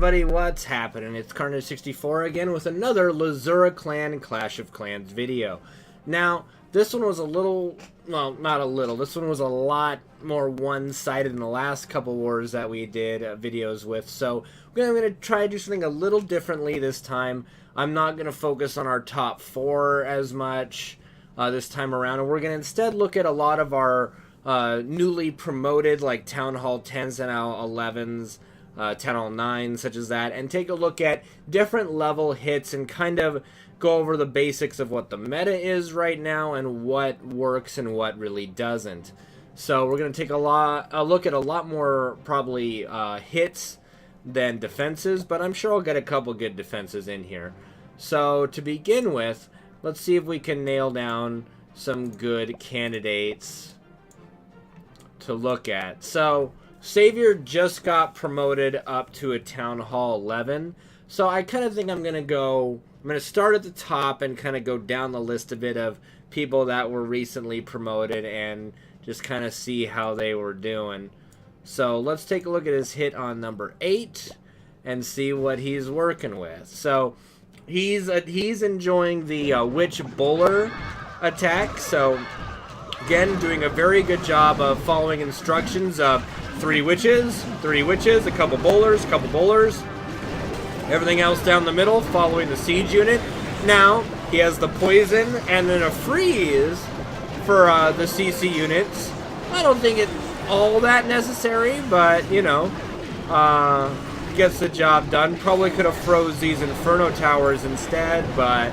everybody, what's happening? It's Carnage64 again with another Lzuruha Clan Clash of Clans video. Now, this one was a little, well, not a little, this one was a lot more one-sided than the last couple wars that we did videos with, so I'm going to try to do something a little differently this time. I'm not going to focus on our top 4 as much this time around, and we're going to instead look at a lot of our newly promoted, like Town Hall 10s and now 11s, Town Hall 9, such as that, and take a look at different level hits and kind of go over the basics of what the meta is right now and what works and what really doesn't. So we're going to take a look at a lot more probably hits than defenses, but I'm sure I'll get a couple good defenses in here. So to begin with, let's see if we can nail down some good candidates to look at. So Savior just got promoted up to a Town Hall 11, so I kind of think I'm going to start at the top and kind of go down the list a bit of people that were recently promoted and just kind of see how they were doing. So let's take a look at his hit on number 8 and see what he's working with. So he's enjoying the Witch Bowler attack, so again, doing a very good job of following instructions of 3 witches, a couple bowlers, everything else down the middle, following the siege unit. Now, he has the poison and then a freeze for the CC units. I don't think it's all that necessary, but, you know, gets the job done. Probably could have froze these Inferno Towers instead, but,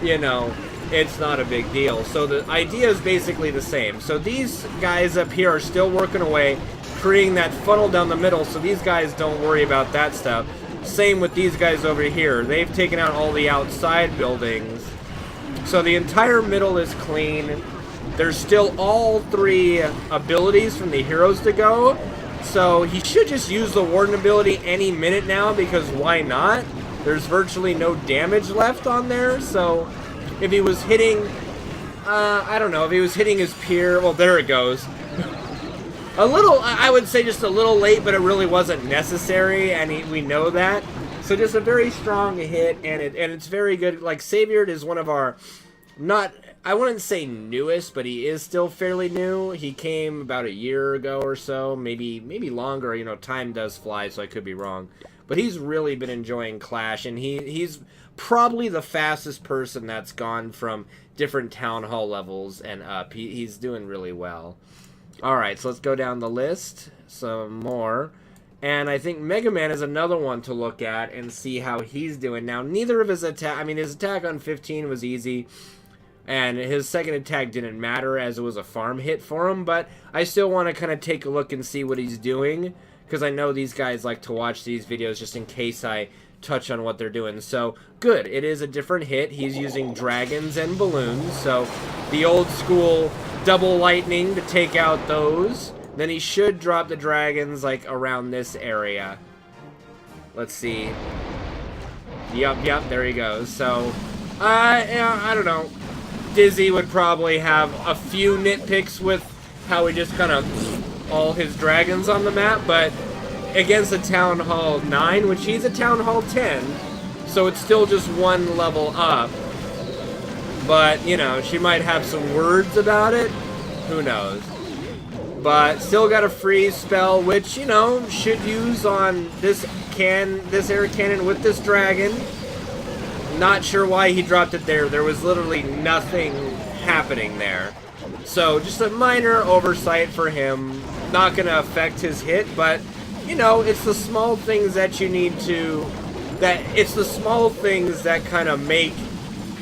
you know, it's not a big deal. So the idea is basically the same. So these guys up here are still working away, creating that funnel down the middle, so these guys don't worry about that stuff. Same with these guys over here. They've taken out all the outside buildings. So the entire middle is clean. There's still all 3 abilities from the heroes to go. So he should just use the Warden ability any minute now, because why not? There's virtually no damage left on there, so if he was hitting, I don't know, if he was hitting his peer, well, there it goes. A little, I would say just a little late, but it really wasn't necessary, and we know that. So just a very strong hit, and it's very good. Like, Savior is one of our, not, I wouldn't say newest, but he is still fairly new. He came about a year ago or so, maybe longer. You know, time does fly, so I could be wrong. But he's really been enjoying Clash, and he's probably the fastest person that's gone from different Town Hall levels and up. He's doing really well. Alright, so let's go down the list some more. And I think Mega Man is another one to look at and see how he's doing. Now, neither of his attack, I mean, his attack on 15 was easy, and his second attack didn't matter as it was a farm hit for him, but I still want to kind of take a look and see what he's doing, because I know these guys like to watch these videos just in case I touch on what they're doing. So, good. It is a different hit. He's using dragons and balloons, so the old school double lightning to take out those. Then he should drop the dragons like around this area. Let's see. Yep, there he goes. So, yeah, I don't know. Dizzy would probably have a few nitpicks with how he just kind of all his dragons on the map, but against a Town Hall 9, which he's a Town Hall 10, so it's still just one level up. But, you know, she might have some words about it. Who knows? But still got a freeze spell, which, you know, should use on this air cannon with this dragon. Not sure why he dropped it there. There was literally nothing happening there. So, just a minor oversight for him. Not going to affect his hit, but, you know, it's the small things that you need to... It's the small things that kind of make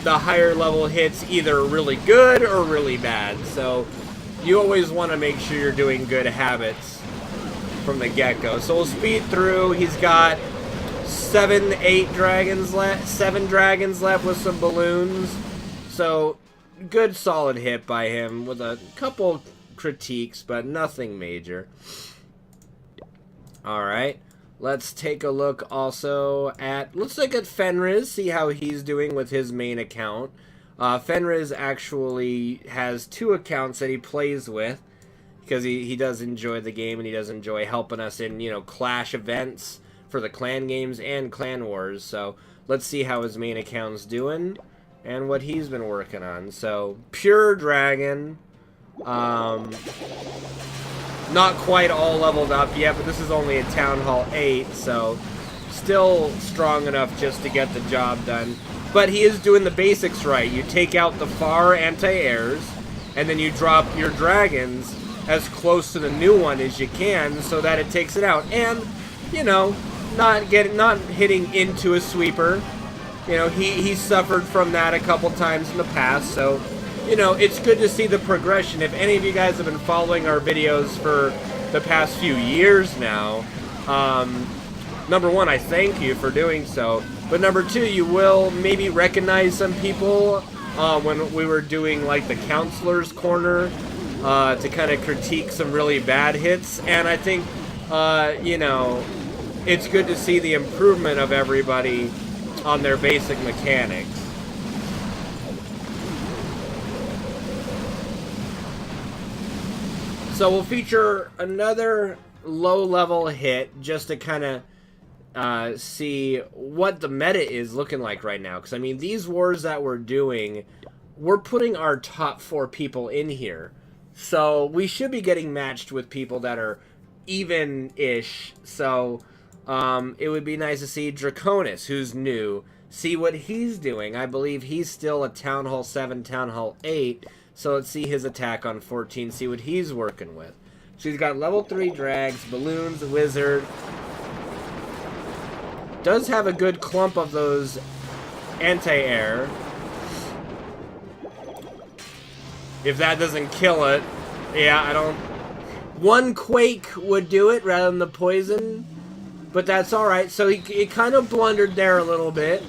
the higher level hits either really good or really bad. So you always want to make sure you're doing good habits from the get-go. So we'll speed through. He's got 7 dragons left with some balloons. So good solid hit by him with a couple critiques, but nothing major. Alright. Let's take a look also at, let's look at Fenris, see how he's doing with his main account. Fenris actually has 2 accounts that he plays with, because he does enjoy the game and he does enjoy helping us in, you know, Clash events for the clan games and clan wars. So let's see how his main account's doing and what he's been working on. So pure dragon, not quite all leveled up yet, but this is only a Town Hall 8, so still strong enough just to get the job done. But he is doing the basics right. You take out the far anti-airs, and then you drop your dragons as close to the new one as you can so that it takes it out. And, you know, not hitting into a sweeper. You know, he suffered from that a couple times in the past, so, you know, it's good to see the progression. If any of you guys have been following our videos for the past few years now, number one, I thank you for doing so. But number two, you will maybe recognize some people when we were doing, like, the Counselor's Corner to kind of critique some really bad hits. And I think, you know, it's good to see the improvement of everybody on their basic mechanics. So we'll feature another low-level hit just to kind of see what the meta is looking like right now. Because, I mean, these wars that we're doing, we're putting our top 4 people in here. So we should be getting matched with people that are even-ish. So it would be nice to see Draconis, who's new, see what he's doing. I believe he's still a Town Hall 7, Town Hall 8. So let's see his attack on 14, see what he's working with. So he's got level 3 drags, balloons, wizard. Does have a good clump of those anti-air. If that doesn't kill it, yeah, I don't... One quake would do it rather than the poison, but that's alright. So he kind of blundered there a little bit.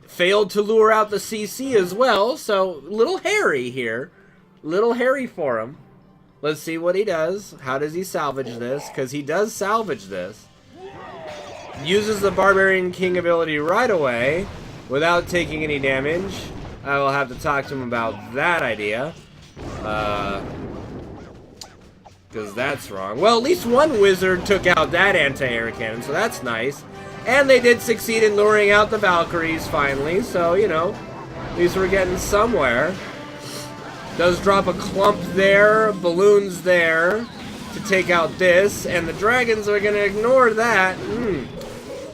Failed to lure out the CC as well, so little hairy here. Little hairy for him. Let's see what he does. How does he salvage this? Because he does salvage this. Uses the Barbarian King ability right away without taking any damage. I will have to talk to him about that idea. Because that's wrong. Well, at least one wizard took out that anti-air cannon, so that's nice. And they did succeed in luring out the Valkyries finally, so, you know, at least we're getting somewhere. Does drop a clump there, balloons there to take out this, and the dragons are going to ignore that.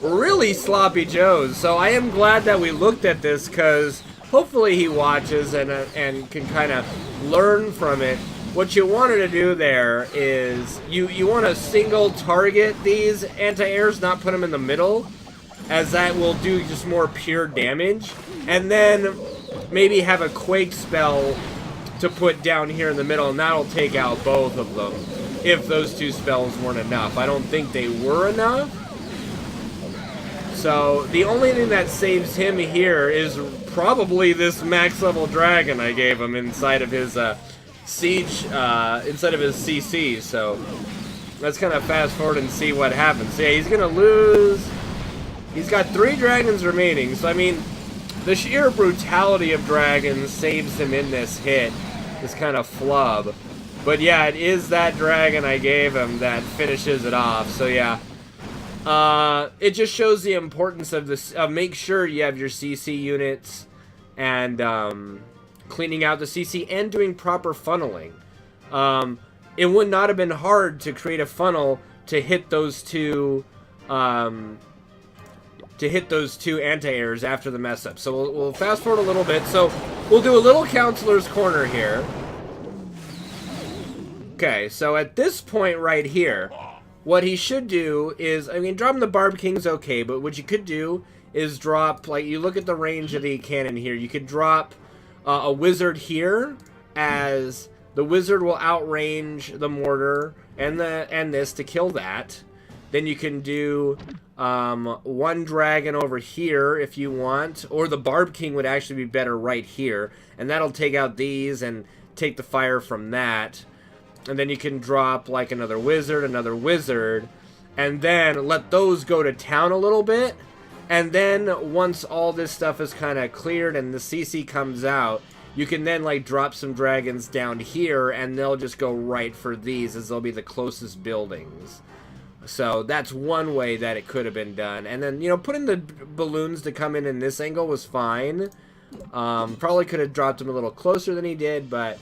Really sloppy Joes. So I am glad that we looked at this, because hopefully he watches and can kind of learn from it. What you wanted to do there is you want to single target these anti-airs, not put them in the middle, as that will do just more pure damage. And then maybe have a quake spell to put down here in the middle, and that'll take out both of them if those 2 spells weren't enough. I don't think they were enough. So the only thing that saves him here is probably this max level dragon I gave him inside of his siege, instead of his CC. So let's kind of fast forward and see what happens. So yeah, he's gonna lose. He's got 3 dragons remaining, so I mean, the sheer brutality of dragons saves him in this hit, this kind of flub. But yeah, it is that dragon I gave him that finishes it off. So yeah, it just shows the importance of this. Make sure you have your CC units and cleaning out the CC and doing proper funneling. It would not have been hard to create a funnel to hit those 2 anti-airs after the mess up. So we'll fast forward a little bit. So we'll do a little Counselor's Corner here. Okay, so at this point right here, what he should do is, I mean, dropping the Barb King's okay, but what you could do is drop, like, you look at the range of the cannon here, you could drop a wizard here, as the wizard will outrange the mortar and this to kill that. Then you can do 1 dragon over here if you want, or the Barb King would actually be better right here, and that'll take out these and take the fire from that. And then you can drop like another wizard, and then let those go to town a little bit. And then once all this stuff is kind of cleared and the CC comes out, you can then like drop some dragons down here, and they'll just go right for these, as they'll be the closest buildings. So that's one way that it could have been done. And then, you know, putting the balloons to come in this angle was fine. Probably could have dropped him a little closer than he did, but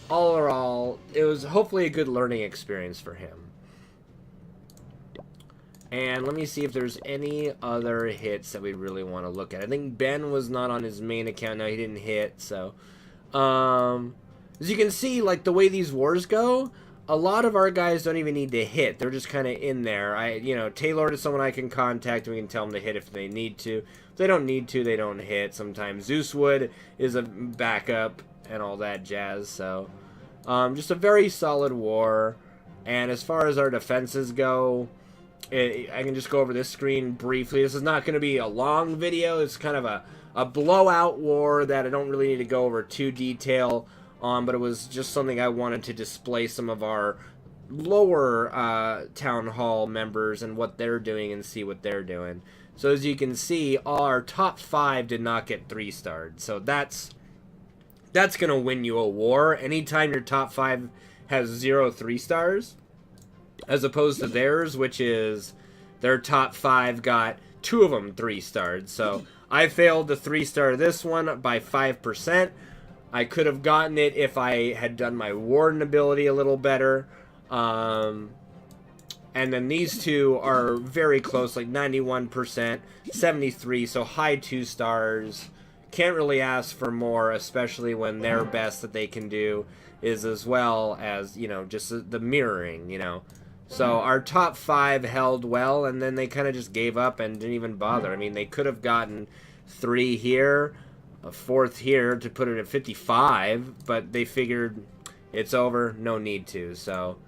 all in all, it was hopefully a good learning experience for him. And let me see if there's any other hits that we really want to look at. I think Ben was not on his main account. No, he didn't hit. So, as you can see, like, the way these wars go, a lot of our guys don't even need to hit. They're just kind of in there. You know, Taylor is someone I can contact, and we can tell them to hit if they need to. If they don't need to, they don't hit. Sometimes Zeuswood is a backup and all that jazz. So, just a very solid war. And as far as our defenses go, I can just go over this screen briefly. This is not going to be a long video. It's kind of a blowout war that I don't really need to go over too detail on, but it was just something I wanted to display some of our lower town hall members and what they're doing and see what they're doing. So as you can see, our top 5 did not get 3-starred. So that's going to win you a war. Anytime your top 5 has 0 3-stars, as opposed to theirs, which is their top 5 got 2 of them 3-starred. So I failed to 3-star this one by 5%. I could have gotten it if I had done my warden ability a little better. And then these two are very close, like 91%, 73, so high 2 stars. Can't really ask for more, especially when their best that they can do is as well as, you know, just the mirroring, you know. So our top 5 held well, and then they kind of just gave up and didn't even bother. I mean, they could have gotten 3 here, a 4th here to put it at 55, but they figured it's over, no need to. So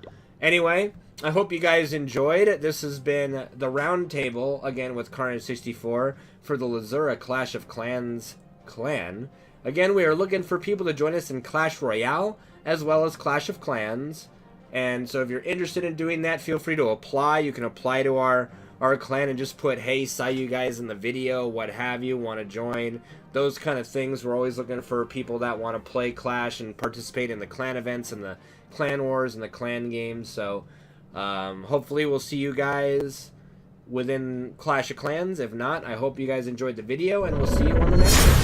anyway, I hope you guys enjoyed. This has been the round table, again with Carnage64, for the Lzuruha Clash of Clans clan. Again, we are looking for people to join us in Clash Royale, as well as Clash of Clans. And so if you're interested in doing that, feel free to apply. You can apply to our clan and just put, hey, saw you guys in the video, what have you, want to join. Those kind of things. We're always looking for people that want to play Clash and participate in the clan events and the clan wars and the clan games. So hopefully we'll see you guys within Clash of Clans. If not, I hope you guys enjoyed the video, and we'll see you on the next one.